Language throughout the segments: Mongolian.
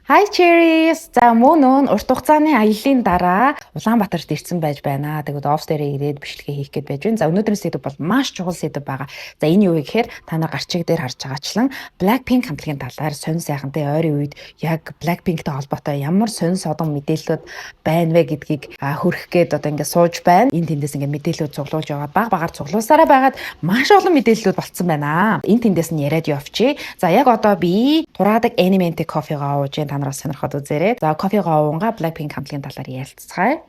Hi Cherries. За мөн урт хугацааны аяллаа дараа Улаанбаатарт ирсэн байж байна. Тэгвэл офс дээрээ ирээд бичлэгээ хийх гээд байж байна. За өнөөдрийн сэдв бол маш чухал сэдв байгаа. За энэ юу вэ гэхээр та нар гарчиг дээр харж байгаачлан Blackpink хамтлагийн талаар сонь сайхантай ойрын үед яг Blackpinkтэй холбоотой ямар сонь содон мэдээлэлүүд байна вэ гэдгийг хөрөх гээд одоо ингээд сууж байна. Энд тэндээс ингээд мэдээлэлүүд цуглуулж яваад баг багаар цуглуулсараа байгаад маш олон мэдээлэлүүд болцсон байна. Энд тэндээс нь яриад явчих. За яг одоо би тураадаг Animentic кофегаа ууж та нараас сонирхоод үзээрэй. За кофегаа уунга Blackpink хамтлагийн талаар ярилцгаая.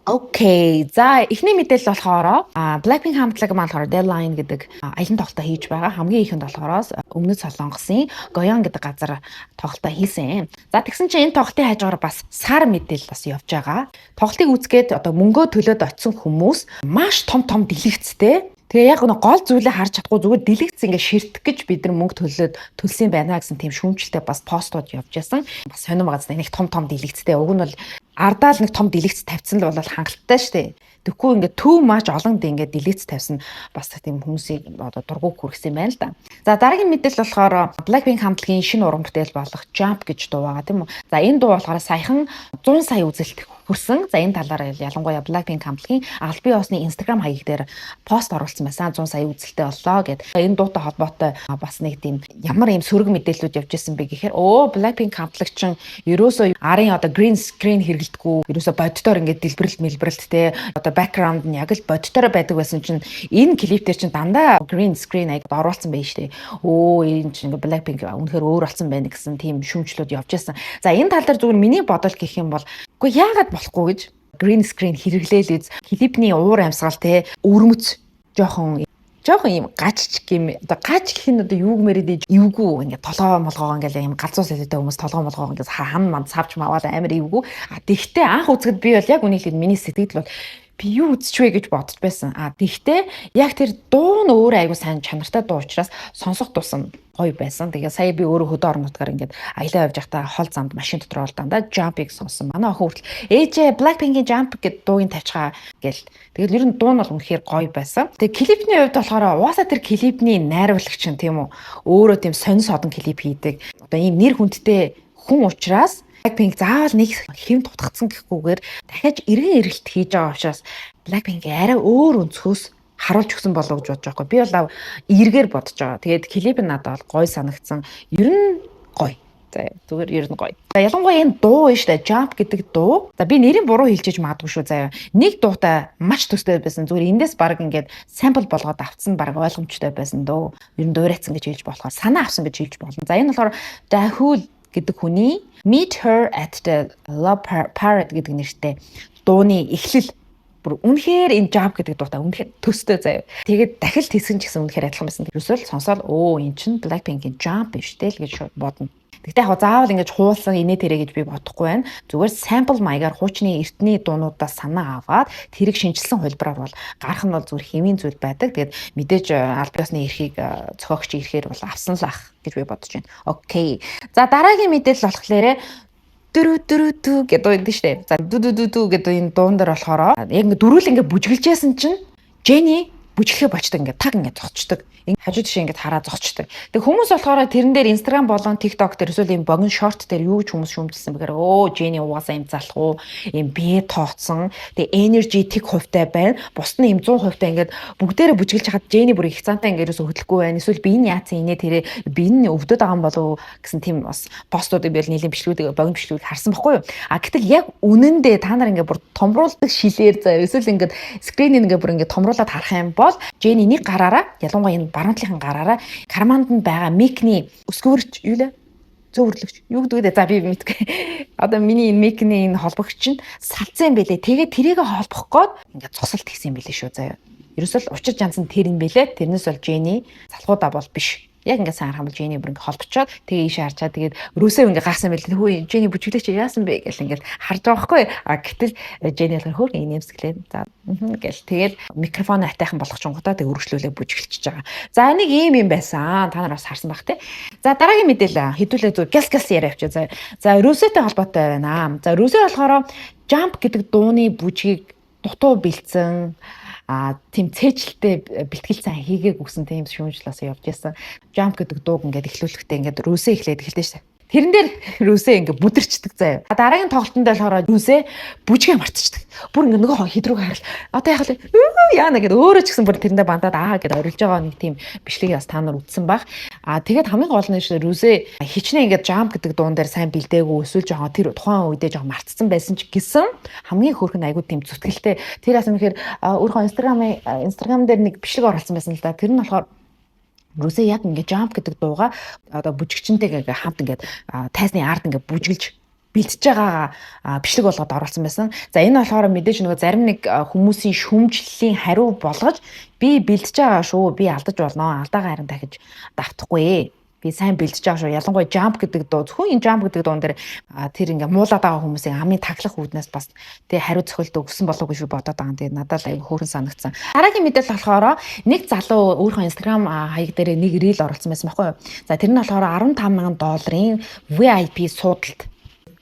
Окей. За эхний мэдээлэл болохоор Blackpink хамтлаг маань болохоор Deadline гэдэг аялын тоглолтоо хийж байгаа. Хамгийн ихэнд болохоор Өмнөд Солонгосын Goyeon гэдэг газар тоглолтоо хийсэн. За тэгсэн чинь энэ тоглолтын хажуугаар бас сар мэдээлэл бас явж байгаа. Тоглолтыг үзгээд одоо мөнгөө төлөөд очисон хүмүүс маш том дэлгэцтэй. Тэгээ яг гол зүйлээ харж чадахгүй зүгээр дэлгэц ингээ ширтэх гэж бид нар мөнгө төлсөн байна гэсэн тийм шүүмжлэлтэй бас постууд явж байсан. Бас сонирм байгаа нэг том дэлгэцтэй. Уг нь бол ардаал нэг том дэлгэц тавьсан л бол хангалттай шүү дээ. Тэгэхгүй ингээ too much олон ингээ дэлгэц тавьсан бас тийм хүмүүсийг одоо дургуг хүргэсэн юм байна л да. За дараагийн мэдээлэл болохоор Blackpink хамтлагийн шинэ уран бүтээл болох Jump гэж дуу байгаа тийм үү. За энэ дуу болохоор саяхан 100 сая үзэлт хүрсэн. За энэ талаар ялангуяа Blackpink хамтлагийн албан ёсны Instagram хаяг дээр пост оруулсан байсан. 100 сая үзэлттэй боллоо гэд. Энэ дуутай холбоотой бас нэг тийм ямар юм сөрөг мэдээлэлүүд явж ирсэн бэ гэхээр Blackpink хамтлагчин ерөөсөө арын одоо green screen хэрэглэдэггүй. Ерөөсөө боддоор ингээд дэлбэрэлт те одоо background нь яг л боддоор байдаг байсан чинь энэ клип дээр чинь дандаа green screen аяг оруулсан байж штэ. Энэ чинь ингээд Blackpink үнэхээр өөр болсон байна гэсэн тийм шүүмжлүүд явж ирсэн. За энэ тал дээр зүгээр миний бодол гэх юм бол үгүй яагаад болохгүй гэж green screen хэрэглээл клипний уур амьсгал те өрмөц жоохон юм гачч гэм одоо гач гэх нь одоо юу гэмээр эвгүй ингээд толгоо молгоо ингээд юм галзуу сэтэтэй хүмүүс толгоо молгоо ингээд хам манд савч маваад амар эвгүй. Тэгтээ анх үзэхэд би бол яг үнийг хэлээд миний сэтгэл бол би юу үзчихвэ гэж бодож байсан. Тэгтээ яг тэр дуу нь өөрөө айгу сайн чанартай дуу учраас сонсох тусам гоё байсан. Тэгээ сая би өөрөө хөдөө орон нутгаар ингээд аялаа явж байхдаа хол замд машин дотор бол дандаа Jump-ыг сонсон. Манай охин хүртэл ээжээ Blackpink-ийн Jump гэдэг дуугийн тавьчихаа гэл. Тэгэл ер нь дуу нь бол үнэхээр гоё байсан. Тэгээ клипний хувьд болохоор угаасаа тэр клипний найруулагч нь тийм үү өөрөө тийм сонь содон клип хийдэг. Одоо ийм нэр хүндтэй хүн учраас Blackpink заавал нэг хэм тутгацсан гэхгүйгээр дахиад эргэн эргэлт хийж байгаа учраас Blackpink арай өөр өнцгөөс харуулж өгсөн болов гэж бодож байгаа. Би бол эргээр бодож байгаа. Тэгээд клип нь надад бол гоё санагдсан. Ер нь гоё. За зүгээр ер нь гоё. За ялангуяа энэ дуу нь штэ Jump гэдэг дуу. За би нэрийн буруу хэлчихэж магадгүй шүү заяа. Нэг дуутай маш төстэй байсан. Зүгээр эндээс баг ингээд sample болгоод авцсан баг ойлгомжтой байсан дөө. Ер нь дуурайцсан гэж хэлж болохоор санаа авсан гэж хэлж болно. За энэ болохоор Dahul гэдэг хүний Meet Her at the Love Parade гэдэг нэртэй дууны эхлэл бүр үнэхээр энэ Jump гэдэг дуутай үнэхээр төстэй заяа. Тэгээд дахил тэсгэн ч гэсэн үнэхээр адилхан байсан. Ерөөсөө сонсоод энэ чинь Blackpink-ийн Jump биш дээ л гэж шууд бодно. Тэгтээ яг заавал ингэж хуулсан инээ тэрэ гэж би бодохгүй байна. Зүгээр sample маягаар хуучны эртний дуунуудаас санаа аваад тэрийг шинжилсэн хувилбараар бол гарах нь бол зүгээр хэвийн зүйл байдаг. Тэгээд мэдээж албан ёсны эрхийг зохиогч ирэхээр бол авсан л ах гэж би бодож байна. Окей. За дараагийн мэдээлэл болохоор дөрү гэдэг дуу дээ штэ. За дүү гэдэг энэ дуун дээр болохоор яг ингэ дөрүүл ингэ бүжгэлжсэн чинь Jenny бүжгэлээ бочдог ингээд таг ингээд зогчдөг. Ингээд хажуу тийш ингээд хараа зогчдөг. Тэг хүмүүс болохоор тэрэн дээр Instagram болон TikTok дээр эсвэл юм богино short дээр юу ч хүмүүс шүүмжилсэн бэхээр Jenny угаасаа юм залах уу, юм бие тооцсон. Тэг energetic хувьтай байна. Бусд нь юм 100% ингээд бүгдээрээ бүжгэлж хахад Jenny бүр их цаантай ингээд ерөөсө хөдөлгөхгүй байна. Эсвэл би энэ яатсан инээ тэрэ би энэ өвдөд байгаа юм болов гэсэн тийм бас постуудыг би нийлэн бичлэгүүдийг богино бичлэгүүд харсан баггүй юу. Гэтэл яг үнэндээ та нар ингээд бүр томруулдаг шилээр заа эсвэл ингээд скринийг ингээд бүр ингээд томруулаад харах юм бол Jenny нэг гараараа ялангуяа энэ баруун талынхаа гараараа карманд нь байгаа микний өсгөвөрч юу лээ зөөвөрлөгч юу гэдэг вэ? За би мэдгүй. Одоо миний энэ микний энэ холбогч нь салцсан юм бэлээ. Тэгээд тэрийг холбох гээд ингээд цусалт хийсэн юм бэлээ шүү заяа. Ерөөсөл учир жанц нь тэр юм бэлээ. Тэрнээс бол Jenny салхуудаа бол биш. Яг ингээд сайн харахад Jenny бүр ингээд холбочоод тэгээ ийшээ харчаад тэгээд өрөөсөө ингээд гахсан байл. Хөөе Jenny бүжиглээч яасан бэ гэл ингээд харж байгаа байхгүй. Гэтэл Jenny л хөөх инээмсэглээ. За гэл тэгээд микрофон атайхан болгочонгуудаа тэг өргөжлүүлээ бүжиглчихэж байгаа. За нэг юм байсан. Та нар бас харсан байх те. За дараагийн мэдээлэл хэдүүлээ зүг гяс яриа авчаа. За Rosé-тэй холбоотой байна. За Rosé болохоор Jump гэдэг дууны бүжгийг дутуу бэлдсэн тийм цээжлэлтэй бэлтгэл цаа хийгээг өгсөн тийм шүүмжлээс явж яасан. Jump гэдэг дууг ингээд эхлүүлэхдээ ингээд Rosé эхлээд эхэлдэж шээ. Тэрэн дээр Рүсэ ингээ бүдэрчдэг заяа. Дараагийн тоглолтод болохоор Рүсэ бүжгээ марцчихдаг. Бүр ингээ нөгөө хэд рүү харал. Одоо яг л яана гэдэг өөрөө ч гэсэн бүр тэрэндээ бандаад гэд орилж байгаа нэг тийм бичлэгийг бас та нар үзсэн баг. Тэгээд хамгийн гол нь Рүсэ хичнээн ингээ jump гэдэг дуун дээр сайн бэлдээгүй эсвэл жоохон тэр тухайн үедээ жоохон мартсан байсан ч гэсэн хамгийн хөөрхөн айгуу тийм зүтгэлтэй. Тэр яасан гэхээр өөрөө Instagram дээр нэг бичлэг оруулсан байсан л да. Тэр нь болохоор Рүсэ яг ингээ jump гэдэг дууга одоо бүжигчэнтэйгээ хамт ингээд тайзны ард ингээ бүжгэлж бэлтэж байгаа бичлэг болгоод оруулсан байсан. За энэ болохоор мэдээж нөгөө зарим нэг хүмүүсийн шүмжлэлийн хариу болгож би бэлтэж байгаа шүү, би алдаж болно, алдаагаа харин дахиж давтахгүй. Би сайн бэлдэж байгаа шүү. Ялангуяа jump гэдэг дуу зөвхөн энэ jump гэдэг дуун дээр тэр ингээ муулаад байгаа хүмүүсийн амын таглах үүднээс бас тэг хариу цохилт өгсөн болов уу гэж бодоод байгаа. Тэгээд надад аяг хөөрхөн санагдсан. Дараагийн мэдээлэл болохоор нэг залуу өөрийнхөө Instagram хаяг дээр нэг reel оруулсан байсан байхгүй юу. За тэр нь болохоор $15,000 VIP суудалт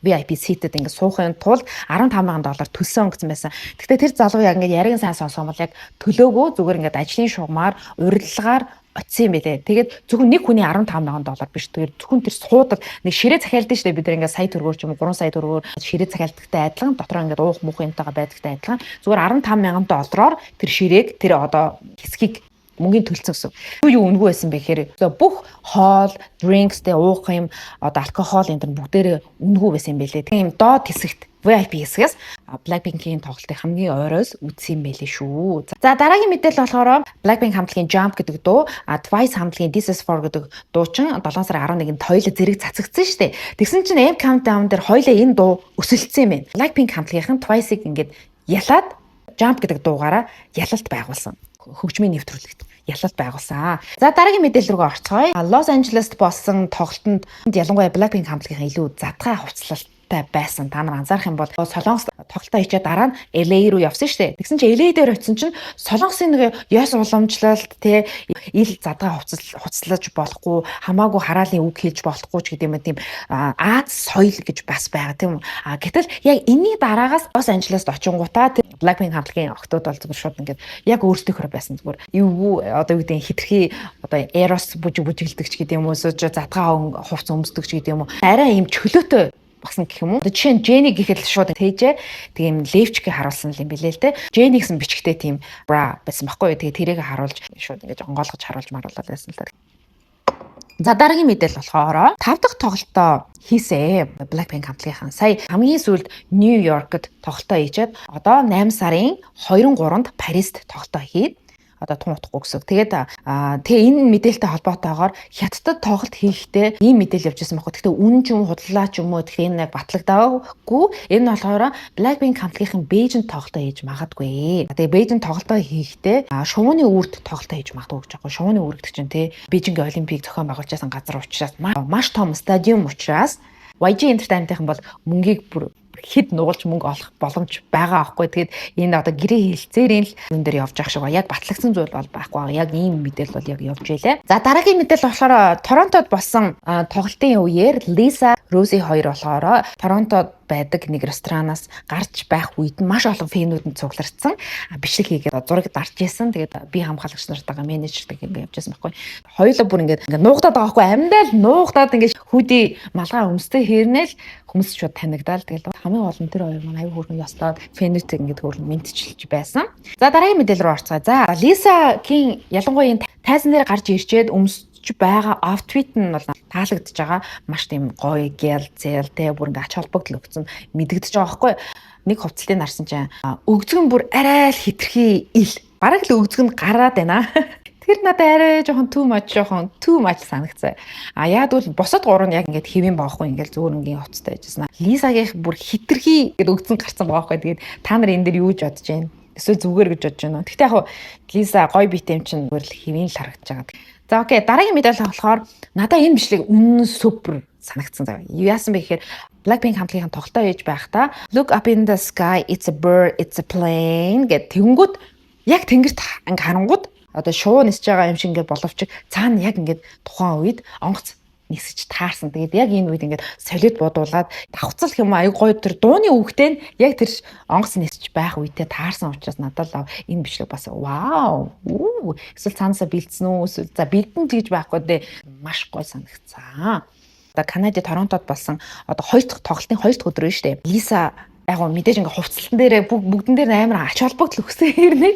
VIP seated ингэ суухын тулд $15,000 төлсөн гэсэн байсан. Гэхдээ тэр залуу яг ингэ яриг сайн сонсгоо бол яг төлөөгүй зүгээр ингэ ажлын шугамар урилгаар очсон юм байлээ. Тэгээд зөвхөн нэг хүний $15,000 биш. Тэгээд зөвхөн тэр суудал нэг ширээ захиалдсан шүү дээ. Бид нэг ингээ сая төгрөгөөр ч юм уу 3 сая төгрөгөөр ширээ захиалдагтай адилхан дотроо ингээ уух муух юмтайгаа байдагтай адилхан зүгээр $15,000 тэр ширээг тэр одоо хэсгийг мөнгөний төлцсөн гэсэн. Юу үнэгүй байсан бэ гэхээр бүх хоол, drinks тэ уух юм одоо алкогол энэ төр бүгдээрээ үнэгүй байсан юм байлээ. Тийм доод хэсэгт VIP хэсгээс Blackpink-ийн тоглолтыг хамгийн ойроос үзсэн юм байлээ шүү. За дараагийн мэдээлэл болохоор Blackpink хамтлагийн Jump гэдэг дуу, Twice хамтлагийн This Is For гэдэг дуучин 7 сарын 11-нд хоёулаа зэрэг цацагдсан шүү дээ. Тэгсэн чинь M Countdown дээр хоёулаа энэ дуу өсөлдсөн юм байна. Blackpink хамтлагийнхан Twice-ыг ингээд ялаад Jump гэдэг дуугаараа ялалт байгуулсан. Хөгжмийн нэвтрүүлэгт ялалт байгуулсан. За дараагийн мэдээлэл рүү орцгоё. Лос Анжелест болсон тоглолтод ялангуяа Blackpink хамтлагийн илүү задгай хувцлалт байсан. Та нар анзаарах юм бол Солонгос тоглолтоо хийчээ дараа нь LA руу явсан шүү дээ. Тэгсэн чинь LA дээр очисон чинь Солонгосын нэг ёс уламжлалт те ил задгай хувцлаж болохгүй, хамаагүй хараалын үг хэлж болохгүй ч гэдэг юм тийм Аз соёл гэж бас байгаа тийм үү. Гэтэл яг энэний дараагаас Лос Анжелест очингуудаа тэр Blackpink хамтлагийн охтууд бол зүгээр шууд ингээд яг өөрсдийнхөө байсан зүгээр юу одоо юу гэдэг хитрхи одоо Eros бүжиглдэг ч гэдэг юм уу, задгай хувц өмсдөг ч гэдэг юм уу. Арай ийм чөлөөтэй басан гэх юм уу. Жишээ нь Jenny гэхэд шууд тэйжээ тийм левчгээ харуулсан юм билээ л те. Jenny гэсэн бичгтэй тийм bra байсан байхгүй юу. Тэгээ тэрийг харуулж шууд ингэж онгойлгож харуулж маруулаад байсан л та. За дараагийн мэдээлэл болохоор 5 дахь тоглолтоо хийсэн Blackpink хамтлагийнхан сая хамгийн сүүлд Нью-Йоркт тоглолтоо хийжээд одоо 8 сарын 2-3-нд Парист тоглолтоо heid одоо тун утгагүй гэсэн. Тэгээд тэгээ энэ мэдээлэлтэй холбоотойгоор хятадд тоглолт хийхдээ ийм мэдээлэл явж ирсэн байхгүй. Гэхдээ үн ч юм худлаа ч юм уу тэгэхээр энэ яг батлагдаагүй. Энэ нь болохоор Blackpink хамтлагийнхан Бээжинд тоглолтоо хийж магадгүй. Тэгээ Бээжинд тоглолтоо хийхдээ шувууны үрд тоглолтоо хийж магадгүй гэж байгаа. Шувууны үрд чинь тий Бээжингийн Олимпийг зохион байгуулжсэн газар учраас маш том стадиум учраас YG Entertainment-ийн бол мөнгийг бүр хэд нуулж мөнгө олох боломж байгаа аахгүй. Тэгээд энэ одоо гэрээ хэлцээрийн л юм дээр явж байгаа шиг ба яг батлагдсан зүйл бол байхгүй. Яг ийм мэдээлэл бол яг явж байлаа. За дараагийн мэдээлэл болохоор Торонтод болсон тоглолтын үеэр Lisa Rosie хоёр болохоор Торонтод байдаг нэг ресторанаас гарч байх үед маш олон фэнүүд нь цугларсан. Бичлэг хийгээд зураг дарж ийсэн. Тэгээд би хамгаалагч нартайгаа менежертэй ингэ явж байсан байхгүй. Хоёулаа бүр ингэ нуугдаад байгаа байхгүй. Амьдаа л нуугдаад ингэ хүди малгай өмстэй хэрнээл хүмүүс ч шууд танигдаал. Тэгээд хамгийн гол нь тэр хоёр маань аюу хөргөн ёслоод фэнүүдтэй ингэ хөргөн мэдчилж байсан. За дараагийн мэдээлэл рүү орцгоё. За Lisa-гийн ялангуяа тайзан дээр гарч ирчээд байгаа outfit нь бол таалагдж байгаа. Маш тийм гоё гэл зэл тэ бүр ингээ ач холбогдол өгсөн мэдэгдэж байгаа байхгүй. Нэг хувцлтыг нарсан чинь өгзгөн бүр арай л хитрхи ил. Бараг л өгзгөн гараад байна. Тэр надад арай жоохон too much санагцсан. Яг бол босод гурав нь яг ингээд хэвэн баахгүй ингээд зөөр ингийн хувцтай байжсан. Лисагийн бүр хитрхи гэдэг өгзгөн гарсан байгаа байхгүй. Тэгээд та нар энэ дээр юу ч бодож байна? Эсвэл зүгээр гэж бодож байна уу? Гэхдээ яг Лиса гоё битэм чинь зүгээр л хэвэн л харагдаж байгаа. За окей, дараагийн мэдээлэл болохоор надад энэ бичлэг үнэн супер санагдсан зав. Яасан бэ гэхээр Blackpink хамтлагийн тоглолтоо хийж байхдаа Look up in the sky, it's a bird, it's a plane гэд тэнгүүд яг тэнгэрт ингээ харангууд одоо шуу нисэж байгаа юм шиг ингээ боловч цаана яг ингээ тухайн үед онгоц нисэж таарсан. Тэгээд яг энэ үед ингээд солид бодуулаад давхцал юм аяг гоё тэр дууны үгтэй нь яг тэр онгоц нисэж байх үедээ таарсан учраас надад л энэ бичлэг бас вау. Эсвэл цаанасаа бэлдсэн үү? Эсвэл за бэлдэн тэгж байхгүй дээ маш гоё санагцсан. Одоо Канадын Торонтод болсон одоо тоглолтын 2 дахь өдөр нь шүү дээ. Лиса яг гоо мэдээж ингээ хувцлан дээрээ бүгдэн дээр амар ач холбогдол өгсөн хэрнээ.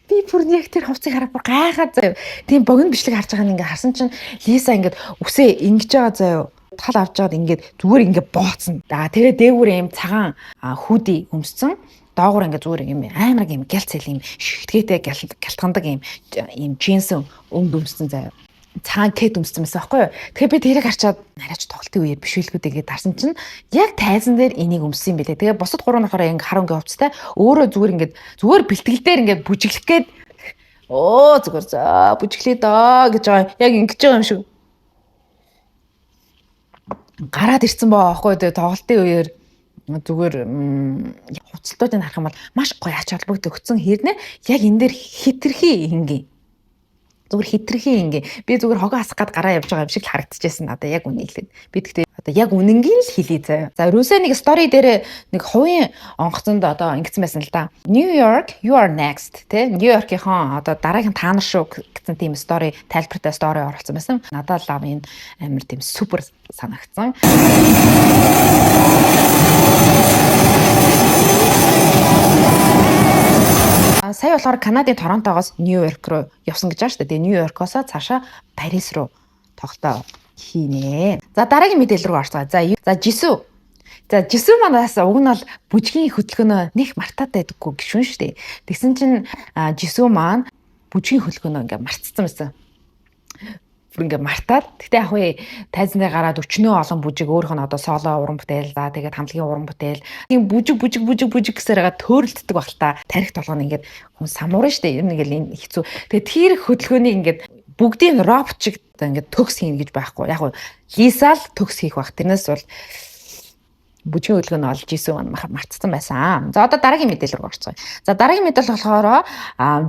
Би бүр яг тэр хувцыг хараад бүр гайхаад заяа. Тийм богино бичлэг харж байгаа нь ингээ харсан чинь Лиса ингээд үсээ ингэж байгаа заяа. Тал авч жаад ингээд зүгээр ингээ бооцсон. Тэгээ дээгүүр юм цагаан хүүдий өмссөн. Доогуур ингээ зүгээр юм амар юм гялцэл юм шигтгээтэй гялтгандаг юм джинс өмд өмссөн заяа. Цагаан кет өмссөн байсан байхгүй юу. Тэгэхээр би тэрийг харчаад нарийч тоглолтын үеэр бишүүлгүүдээ дарсан чинь яг тайзан дээр энийг өмссөн юм билээ. Тэгээ бусад гурав нөхөр ингээ харан ингээ хувцтай өөрөө зүгээр бэлтгэл дээр ингээ бүжиглэх гээд зүгээр за бүжиглээ доо гэж байгаа яг ингэж байгаа юм шиг гараад ирсэн баа аахгүй. Тэгээ тоглолтын үеэр зүгээр хувцалтуудыг харах юм бол маш гоё ач холбогдол өгсөн хэрнээ яг энэ дээр хитрхи ингээ зүгээр хитрхи ингээ би зүгээр хогоо хасах гад гараа явж байгаа юм шиг харагдчихсэн надад яг үнийг хэлээд би тэгтээ одоо яг үнэнгийн л хэлий заяа. За Рүсэ нэг стори дээр нэг хувийн онгоцонд одоо ингэсэн байсан л да. New York you are next тэ Нью-Йоркийн одоо дараагийн та нар шүү гэсэн тийм стори тайлбартай стори оруулсан байсан. Надад лав энэ амар тийм супер санагдсан. Сая болохоор Канадын Торонтогоос Нью-Йорк руу явсан гэж байна шүү дээ. Тэгээ Нью-Йоркоос цаашаа Парис руу тоглолтоо хийнэ. За дараагийн мэдээлэл рүү орцгоо. За Жисүү. За Жисүү манаас уг нь бол бүжгийн хөдөлгөөнөө нэг мартаад байдаггүй гişүн шүү дээ. Тэгсэн чинь Жисүү маань бүжгийн хөдөлгөөнөө ингээ мартцсан байсан. Бүр ингээ мартаад. Гэтэ яг үе тайзан дээр гараад өчнөө олон бүжиг өөрөх нь одоо соло уран бүтээл за тэгээд хамтлагийн уран бүтээл тийм бүжиг гэсээр байгаа төөрөлддөг баг та. Тарих толгойн ингээд хүн самуурна штэ. Ер нь ингээл энэ хэцүү. Тэгээд тэр хөдөлгөөнийг ингээд бүгдийн робчиг ингээд төгс хийнэ гэж байхгүй. Яг Лиса л төгс хийх баг. Тэрнээс бол бүжгийн хөдөлгөөн олж исэн мартсан байсан. За одоо дараагийн мэдээлэл рүү орцгоё. За дараагийн мэдээлэл болохоор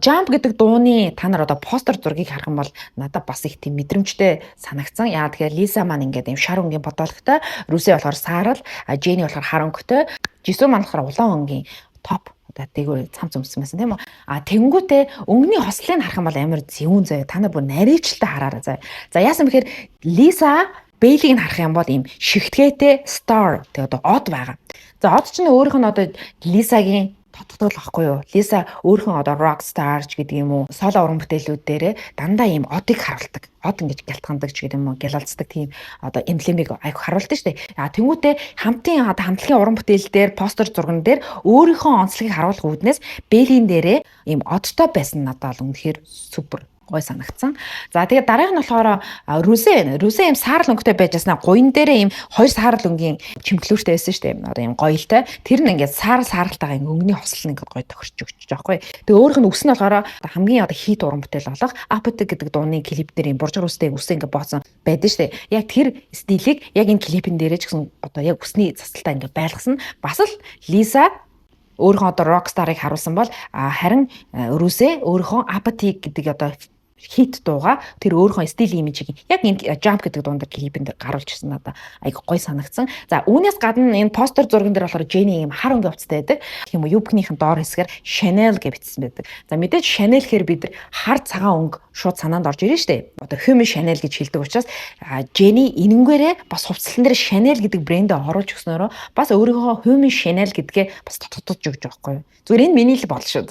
Jump гэдэг дууны та нар одоо постэр зургийг харах юм бол надад бас их тийм мэдрэмжтэй санагдсан. Яа тэгэхээр Лиса маань ингээд юм шар өнгийн бодоологтой, Рүсэ болохоор саарал, Жени болохоор хар өнгөтэй, Жисүү маань болохоор улаан өнгийн топ одоо дээгүүр цамц өмссөн байсан тийм үү. Тэнгүүтээ өнгөний хослыг харах юм бол амар зөвүүн заяа. Та нар бүр наривчлалтай хараарай заяа. За яасан бэхээр Лиса Бэйлийг нь харах юм бол ийм шигтгээтэй star тэгээ одоо од байгаа. За од чинь өөрийнх нь одоо Лисагийн тодтогдол байхгүй юу? Лиса өөрийнх нь одоо rock star ч гэдэг юм уу? Соло уран бүтээлүүд дээр дандаа ийм одыг харуулдаг. Од ингэж гялтгандаг ч гэдэг юм уу? Гялалцдаг тийм одоо эмблемийг айгу харуулдаг шүү дээ. Тэнгүүтээ хамтын одоо хамтлагийн уран бүтээл дээр постэр зурган дээр өөрийнхөө онцлогийг харуулах үүднээс Бэйлийн дээрээ ийм одтой байсан надад бол үнэхээр супер гой санагдсан. За тэгээд дараагийнх нь болохоор Рүсэ юм саарл өнгөтэй байж яснаа гуйн дээрээ юм хоёр саарл өнгийн чимхлүүртэй байсан шүү дээ. Одоо юм гоёлтой. Тэр нь ингээд сааралтайгаа өнгөний хослол ингээд гой тохирч өгч байгаа байхгүй. Тэгээ өөрөх нь үс нь болохоор хамгийн одоо хит уран бүтээл болох Apathy гэдэг дууны клип дээр юм буржиг үстэй үсээ ингээд бооцсон байдаг шүү дээ. Яг тэр стилийг яг энэ клипэн дээрээ ч гэсэн одоо яг үсний цацалтаа ингээд байлгасан. Бас л Лиса өөрийнхөө одоо рокстарыг харуулсан бол харин Рүсэ өөрийнхөө Apathy гэдэг одоо хит дууга тэр өөрийнхөө стил имижийг яг энэ Jump гэдэг дуун дээр клипэн дээр гаруулж ирсэн надаа айгу гой санагдсан. За үүнээс гадна энэ постэр зурган дээр болохоор Jenny юм хар өнгө хувцастай байдаг. Тийм үү юбкнийхэн доор хэсгээр Chanel гэж бичсэн байдаг. За мэдээж Chanel гэхээр бид нар хар цагаан өнгө шууд санаанд орж ирнэ шүү дээ. Одоо Human Chanel гэж хэлдэг учраас Jenny энэнгээрээ бас хувцлан дээр Chanel гэдэг брэндээ оруулж өгснөөрөө бас өөрийнхөө Human Chanel гэдгээ бас тодтогдож өгч байгаа байхгүй юу. Зүгээр энэ миний л бодол шүү.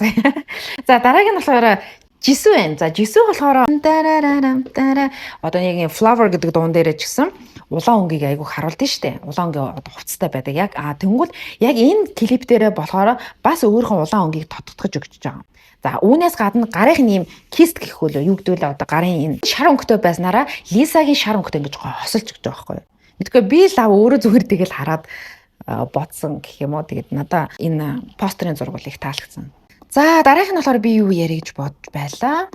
За дараагийн нь болохоор Жисүү байна. За Жисүү болохоор одоо яг юм Flower гэдэг дуун дээрээ ч гэсэн улаан өнгийг айгу харуулдаг штэ. Улаан өнгийн одоо хувцастай байдаг. Яг тэнгүүл яг энэ клип дээрээ болохоор бас өөрийнхөө улаан өнгийг тодтогдож өгч байгаа. За үүнээс гадна гарын ийм кист гэх хөлөө юу гэдэг вэ? Одоо гарын энэ шар өнгөтэй байснараа Лисагийн шар өнгөтэй ингэж хосолж өгч байгаа байхгүй юу? Мэдгүй би лав өөрөө зүгээр тэгэл хараад бодсон гэх юм уу. Тэгээд надаа энэ постерын зураг бол их таалагдсан. За дараагийнх нь болохоор би юу ярих гэж бодож байлаа.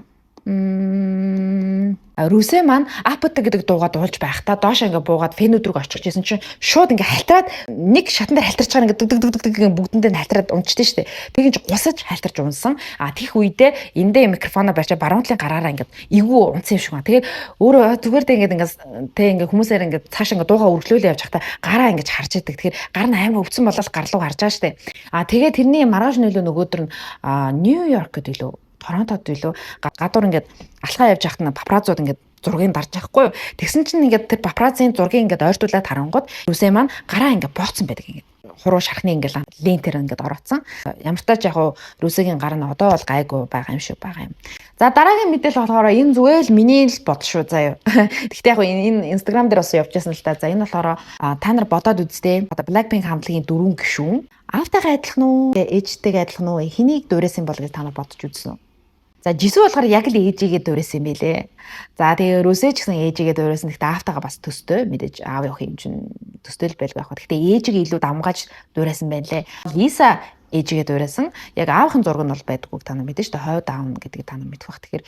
Рүсэ маань Apathy гэдэг дуугаа дуулж байхдаа доош ингээ буугаад фэнүүд рүү очих гэсэн чинь шууд ингээ хальтраад нэг шатан дээр хальтарч байгаа ингээ дэг бүгдэндээ хальтраад унчдээ штэ. Тэгин ч гусаж хальтарч унсан. Тэгэх үедээ эндээ микрофоноо барьчаа баруунтлын гараараа ингээ эвгүй унсан юм шиг байна. Тэгээд өөрөө зүгээр ингээ хүмүүсээр ингээ цааш ингээ дуугаа өргөлөөлөө явж байхдаа гараа ингээ харж идэг. Тэгэхээр гар нь амар өвдсөн болол гар руу гарч байгаа штэ. Тэгээд тэрний маргааш нөлөө нөгөөдөр нь Нью-Йоркд илүү Торонтод илүү гадуур ингээд алхаа явж байхад нь папаразууд ингээд зургийг дарж байхгүй юу. Тэгсэн чинь ингээд тэр папараццийн зургийг ингээд ойртуулаад харангууд Рүсэ маань гараа ингээд бооцсон байдаг ингээд. Хуруу шархны ингээд лентээр ингээд ороодсон. Ямар ч тач яг Рүсэгийн гар нь одоо бол гайгүй байгаа юм шиг байгаа юм. За дараагийн мэдээлэл болохоор энэ зүгээр л миний л бодол шүү заяа. Гэхдээ яг энэ Instagram дээр бас явж байсан л та. За энэ болохоор та нар бодоод үзтээ. Одоо Blackpink хамтлагийн дөрвөн гишүүн автайгаа адилхан уу, ээжтэйгээ адилхан уу, хэнийг дуурайсан бол гэж та нар бодож үзсэн. За Жисүү болохоор яг л ээжигээ дуурайсан юм байлээ. За тэгээ Рүсэ ч гэсэн ээжигээ дуурайсан. Гэхдээ автайгаа бас төстэй мэдээж аав явах юм чинь төстэй л байлгүй яг. Гэхдээ ээжигээ илүү дамгааж дуурайсан байлээ. Лиса ээжигээ дуурайсан. Яг аавын зураг нь бол байдгүй та нар мэдээж тэ хойд аав гэдгийг та нар мэдэх бах. Тэгэхээр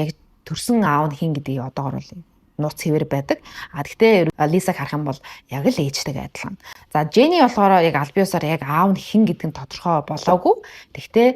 яг төрсөн аав нь хин гэдгийг одоогор бол нууц хэвээр байдаг. Гэхдээ Лисаг харах юм бол яг л ээжтэйгээ адилхан. За Jenny болохоор яг аль биесаар яг аав нь хин гэдэг нь тодорхой болоогүй. Гэхдээ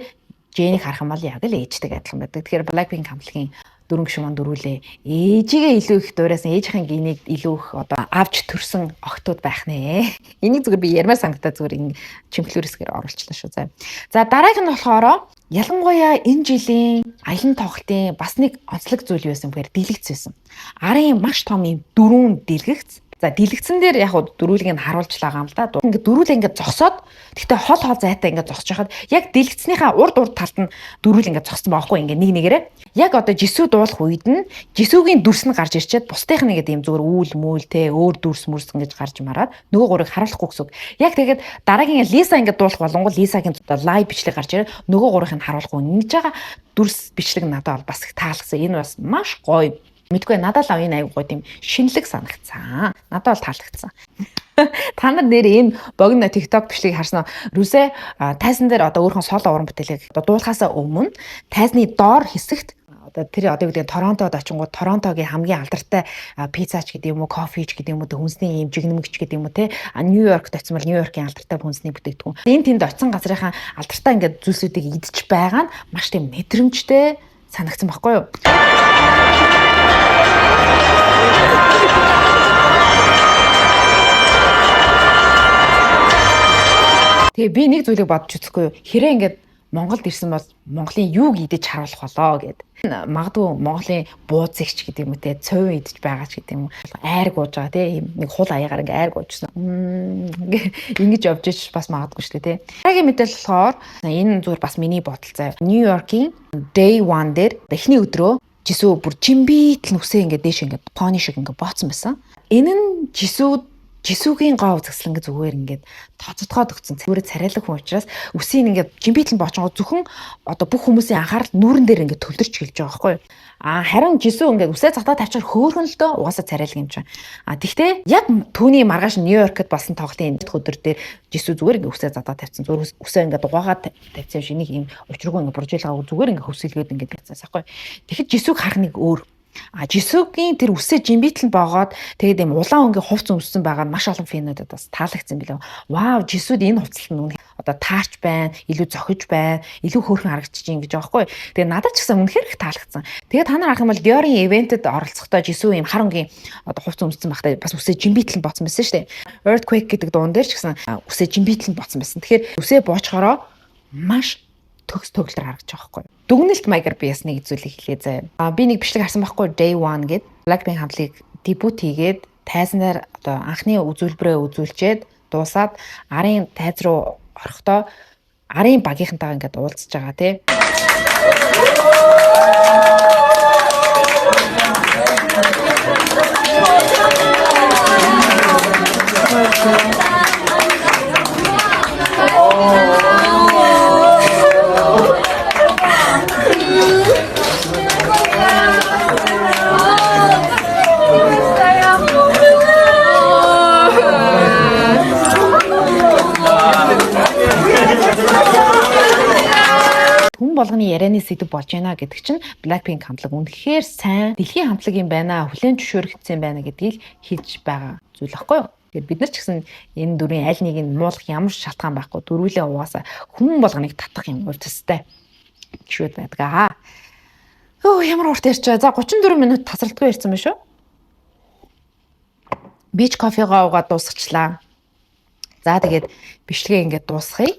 Jenny харах юм бол яг л ээжтэйгээ адилхан байдаг. Тэгэхээр Blackpink хамтлагийн дөрвөн гишүүн маань дөрвөлээ ээжигээ илүү их дуурайсан, ээжийн генийг илүү их одоо авч төрсэн охтууд байх нэ. Энийг зүгээр би ярмаар санагдаад зүгээр ингэ чимхлүүрсгээр оруулчлаа шүү. За дараагийн нь болохоор ялангуяа энэ жилийн аялан тоглолтын бас нэг онцлог зүйл байсан бэхээр дэлгэц байсан. Арын маш том юм дөрвөн дэлгэц. За дэлгэцэн дээр яг дөрүүлгийг нь харуулж байгаа юм л да. Ингээд дөрүүлээ ингээд зогсоод тэгтээ хол зайтай ингээд зогсож хахад яг дэлгэцнийхаа урд талд нь дөрүүл ингээд зогссон баахгүй ингээд нэг нэгээрээ. Яг одоо Жисүү дуулах үед нь Жисүүгийн дүрс нь гарч ирчээд бусдынх нь ингээд юм зүгээр үүл мүйл те өөр дүрс мөрс ингэж гарч мараад нөгөө гурыг харуулахгүй гэсэн үг. Яг тэгээд дараагийн Лиса ингээд дуулах болонгол Лисагийн лайв бичлэг гарч ирээд нөгөө гурыг нь харуулахгүй ингэж байгаа дүрс бичлэг надад бол бас их таалагдсан. Энэ бас маш гоё. Мэдгүй надад л энэ аяг гоё тийм шинэлэг санагдсан. Надад бол таалагдсан. Та нар нэр энэ богино TikTok бичлэгийг харсан Рүсэ тайзан дээр одоо өөрхөн соло уран бүтээлийг одоо дуулахаасаа өмнө тайзны доор хэсэгт одоо тэр одоо юу гэдэг Торонтод очингууд Торонтогийн хамгийн алдартай пиццач гэдэг юм уу, кофеч гэдэг юм уу, хүнсний юм жигнэмгч гэдэг юм уу те Нью-Йоркт очсон бол Нью-Йоркийн алдартай хүнсний бүтээгдэхүүн. Энэ тэнд очсон газрынхаа алдартай ингээд зүйлсүүдийг идэж байгаа нь маш тийм мэдрэмжтэй санагдсан байхгүй юу? Тэгээ би нэг зүйлийг бодож үзэхгүй юу. Хэрэг ингээд Монголд ирсэн бол Монголын юуг идэж харуулах болоо гэд. Магадгүй Монголын бууцэгч гэдэг юм уу те цовь идэж байгаа ч гэдэг юм уу. Айр гууж байгаа те нэг хул аягаар ингээд айр гуужсан. Ингэж явж ич бас магадгүй шүү дээ те. Дараагийн мэдээлэл болохоор энэ зүгээр бас миний бодол заяа. Нью-Йоркийн Day 1 дээр эхний өдрөө Жисүү бүр жимбитл нүсээ ингээд дээш ингээд пони шиг ингээд бооцсон байсан. Энэ нь Жисүүгийн гоо үзэсгэлэн зүгээр ингээд тооцогдоод өгсөн. Зүгээр царайлаг хүн учраас үсийг ингээд жимбитлэн боочгоо зөвхөн одоо бүх хүмүүсийн анхаарал нүүрэн дээр ингээд төвлөрч гэлж байгаа байхгүй юу? Харин Жисүү ингээд үсээ цатаа тавьчаар хөөрхөн л дөө угаасаа царайлаг юм чинь. Тэгтээ яг түүний маргааш Нью-Йоркт болсон тоглолтын өдөр дээр Жисүү зүгээр ингээд үсээ цатаа тавьсан. Зүгээр үсээ ингээд угаагаад тавьсан шинийг юм учиргүй ингээд буржуулгаа зүгээр ингээд хөсөлгөөд ингээд тавьсан байхгүй юу? Тэгэхэд Жисүүг харах нэг өөр Жисүүгийн тэр үсээ жимбитлэн боогоод тэгээд юм улаан өнгийн хувц өмссөн байгаа маш олон фэнүүдэд бас таалагдсан билээ. Вау, Жисүүд энэ хувцлалт нь одоо таарч байна, илүү зохиж байна, илүү хөөрхөн харагдчих юм гэж байгаа байхгүй. Тэгээд надад ч гэсэн үнэхээр их таалагдсан. Тэгээд та нар харах юм бол Dior-ийн ивентэд оролцохдоо Жисүү юм хар өнгийн одоо хувц өмссөн багтаа бас үсээ жимбитлэн боцсон байсан шүү дээ. Earthquake гэдэг дуун дээр ч гэсэн үсээ жимбитлэн боцсон байсан. Тэгэхээр үсээ боочхороо маш төгс төгөлдөр харагдаж байгаа байхгүй. Дүгнэлт маягаар би бас нэг зүйлийг хэлээ заяа. Би нэг бичлэг харсан байхгүй Day 1 гэд Blackpink хамтлагийг дебют хийгээд тайзнаар одоо анхны үзүүлбэрээ үзүүлчихэд дуусаад арын тайз руу орохдоо арын багийнхантайгаа ингээд уулзж байгаа тий. Хүн болгоны ярианы сэдв болж байна гэдэг чинь Blackpink хамтлаг үнэхээр сайн дэлхийн хамтлаг юм байна, хүлээн зөвшөөрөгдсөн байна гэдгийг хэлж байгаа зүйл байхгүй юу? Тэгэхээр бид нар ч гэсэн энэ дөрвийн аль нэг нь муулах ямар ч шалтгаан байхгүй. Дөрвөлээ угаасаа хүн болгоныг татах юм урьдчилтай гişүүд байдаг. Ямар урт ярьчаа. За 34 минут тасралтгүй ярьсан байна шүү. Beach coffee-гоо уугаад дуусгачлаа. За тэгээд бичлэгээ ингээд дуусгая.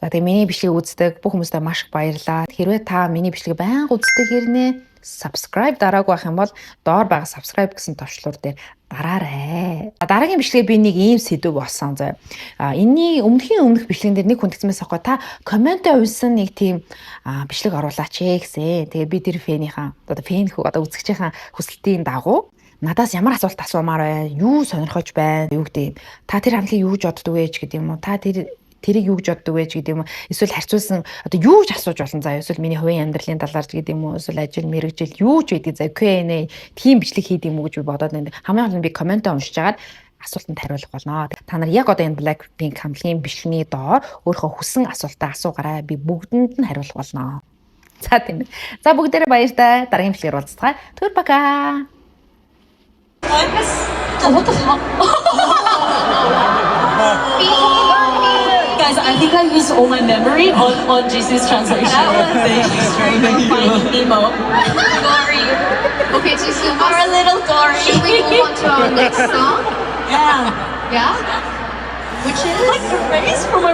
За тэгээ миний бичлэгийг үздэг бүх хүмүүстээ маш их баярлалаа. Хэрвээ та миний бичлэгийг байнга үздэг хэрнээ subscribe дараагүй байх юм бол доор байгаа subscribe гэсэн товчлуур дээр дараарай. Дараагийн бичлэгээ би нэг ийм сэдв болсон заяа. Энэний өмнөх бичлэгэн дээр нэг хүн тэгсмээс ахгүй та коммент унсан нэг тийм бичлэг оруулаач гэсэн. Тэгээ би тэр фэнийхаа одоо үзэгчийн хүсэлтийн дагуу надаас ямар асуулт асуумаар байна? Юу сонирхож байна? Юу гэдэг та тэр хамтлагийг юу гэж боддог вэ гэдэг юм уу? Та тэрийг юу гэж боддог вэ гэдэг юм уу? Эсвэл харьцуулсан одоо юу гэж асууж болно заа. Эсвэл миний хувийн амьдралын талаар гэдэг юм уу? Эсвэл ажил мэргэжил юу ч байдаг заа. Q&A тийм бичлэг хийх юм уу гэж би бодоод байна. Хамгийн гол нь би коммент уншиж агаад асуултанд хариулах болно. Та нар яг одоо энэ Blackpink хамтлагийн бичлэгийн доор өөрийнхөө хүссэн асуултаа асуугаарай. Би бүгдэнд нь хариулах болно. За тийм ээ. За бүгдээрээ баяртай. Дараагийн бичлэгээр уулзцгаая. Түр пока. What the fuck? Guys, I think I used all my memory on GC's translation. Finding Nemo. Dory. Okay, GC, Our little Dory. should we move on to our next song? Yeah. Yeah? Which is? Like the race from